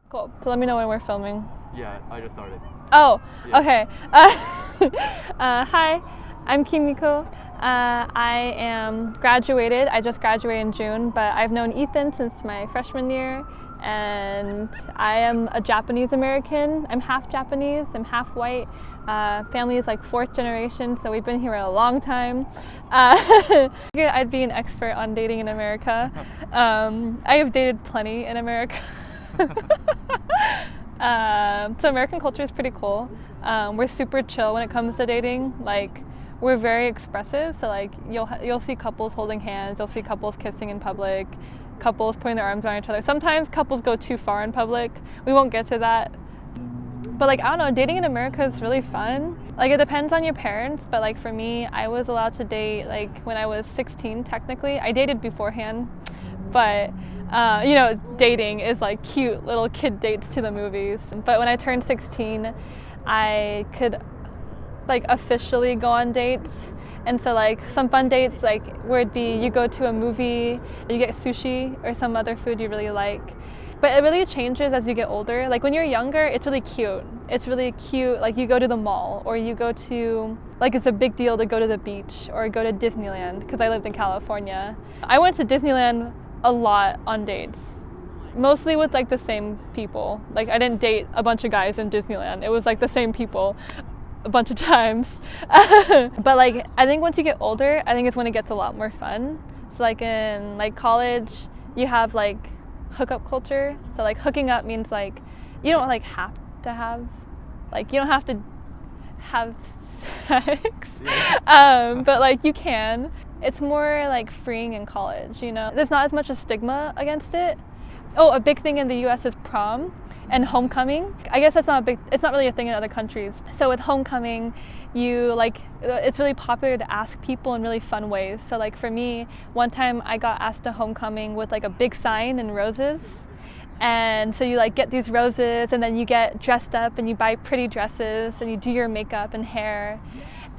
Cool. So let me know when we're filming. Yeah, I just started. Oh, Yeah. okay. Hi, I'm Kimiko. I am graduated. I just graduated in June, but I've known Ethan since my freshman year, and I am a Japanese American. I'm half Japanese, I'm half white. Family is like 4th generation, so we've been here a long time. I figured I'd be an expert on dating in America. I have dated plenty in America. So American culture is pretty cool. We're super chill when it comes to dating. Like, we're very expressive. So like you'll see couples holding hands, you'll see couples kissing in public, couples putting their arms around each other. Sometimes couples go too far in public. We won't get to that. But like, I don't know, dating in America is really fun. Like, it depends on your parents, but like for me, I was allowed to date like when I was 16 technically. I dated beforehand, but you know, dating is like cute little kid dates to the movies. But when I turned 16, I could like officially go on dates. And so like some fun dates like where it'd be you go to a movie, you get sushi or some other food you really like. But it really changes as you get older. Like when you're younger, it's really cute. It's really cute. Like you go to the mall or you go to, like it's a big deal to go to the beach or go to Disneyland because I lived in California. I went to Disneyland a lot on dates, mostly with like the same people. Like I didn't date a bunch of guys in Disneyland. It was like the same people a bunch of times. But like I think once you get older, I think it's when it gets a lot more fun. So like in like college, you have like hookup culture. So like hooking up means like you don't like have to have, like you don't have to have sex. But like you can. It's more like freeing in college, you know. There's not as much a stigma against it. Oh, a big thing in the US is prom and homecoming. I guess it's not really a thing in other countries. So with homecoming, you like, it's really popular to ask people in really fun ways. So like for me, one time I got asked to homecoming with like a big sign and roses. And so you like get these roses and then you get dressed up and you buy pretty dresses and you do your makeup and hair.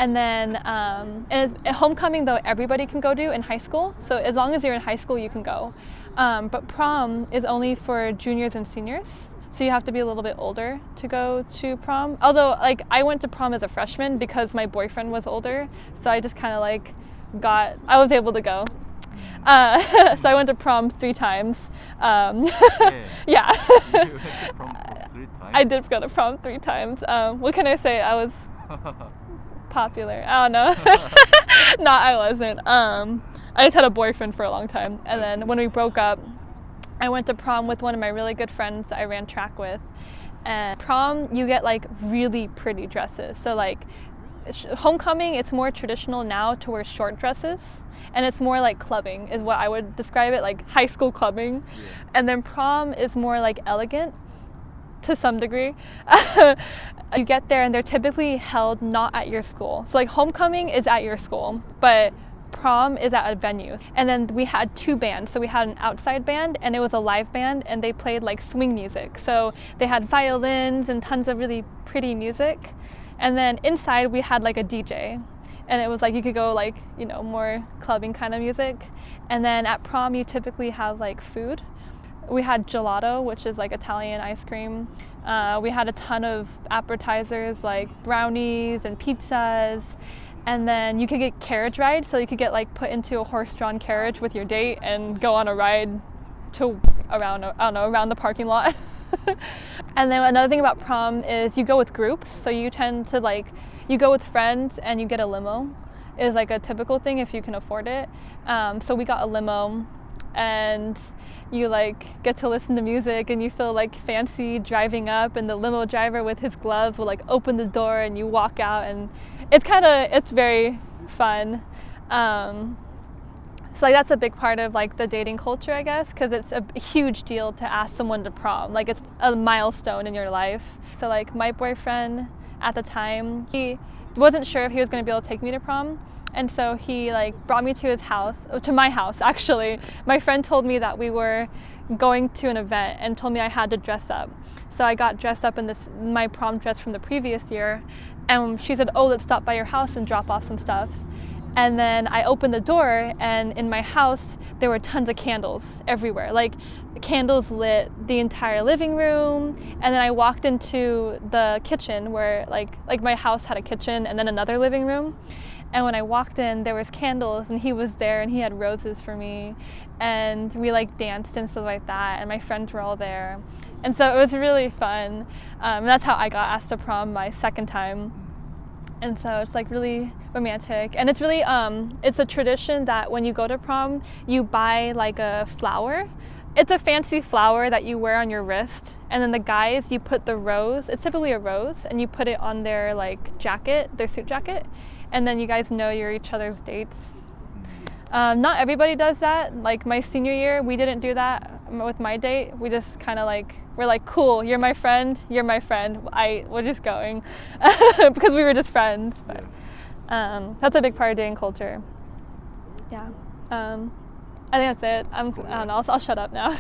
And then and homecoming though everybody can go to in high school. So as long as you're in high school you can go. But prom is only for juniors and seniors. So you have to be a little bit older to go to prom. Although like I went to prom as a freshman because my boyfriend was older. So I just kind of like I was able to go. So I went to prom 3 times. Yeah. You went to prom for 3 times? I did go to prom 3 times. What can I say? I was popular. I don't know. No, I wasn't. I just had a boyfriend for a long time. And then when we broke up, I went to prom with one of my really good friends that I ran track with. And prom, you get like really pretty dresses. So like homecoming, it's more traditional now to wear short dresses. And it's more like clubbing is what I would describe it, like high school clubbing. Yeah. And then prom is more like elegant to some degree. You get there and they're typically held not at your school. So like homecoming is at your school, but prom is at a venue. And then we had 2 bands. So we had an outside band and it was a live band and they played like swing music. So they had violins and tons of really pretty music. And then inside we had like a DJ. And it was like you could go like, you know, more clubbing kind of music. And then at prom you typically have like food. We had gelato, which is like Italian ice cream. We had a ton of appetizers like brownies and pizzas. And then you could get carriage rides, so you could get like put into a horse-drawn carriage with your date and go on a ride to around the parking lot. And then another thing about prom is you go with groups, so you tend to like, you go with friends and you get a limo is like a typical thing if you can afford it. So we got a limo and you like get to listen to music and you feel like fancy driving up, and the limo driver with his gloves will like open the door and you walk out, and it's very fun. So like that's a big part of like the dating culture, I guess, because it's a huge deal to ask someone to prom. Like it's a milestone in your life. So like my boyfriend at the time, he wasn't sure if he was going to be able to take me to prom. And so he like brought me to his house, to my house actually. My friend told me that we were going to an event and told me I had to dress up. So I got dressed up in my prom dress from the previous year. And she said, oh, let's stop by your house and drop off some stuff. And then I opened the door, and in my house there were tons of candles everywhere, like candles lit the entire living room. And then I walked into the kitchen where like my house had a kitchen and then another living room. And when I walked in, there was candles, and he was there, and he had roses for me, and we like danced and stuff like that, and my friends were all there, and so it was really fun. And that's how I got asked to prom my second time, and so it's like really romantic, and it's really it's a tradition that when you go to prom, you buy like a flower. It's a fancy flower that you wear on your wrist, and then the guys, you put the rose. It's typically a rose, and you put it on their like jacket, their suit jacket. And then you guys know you're each other's dates. Not everybody does that. Like my senior year, we didn't do that with my date. We just kind of like, we're like, cool, you're my friend, we're just going. Because we were just friends. But that's a big part of dating culture. Yeah. I think that's it. I don't know, I'll shut up now.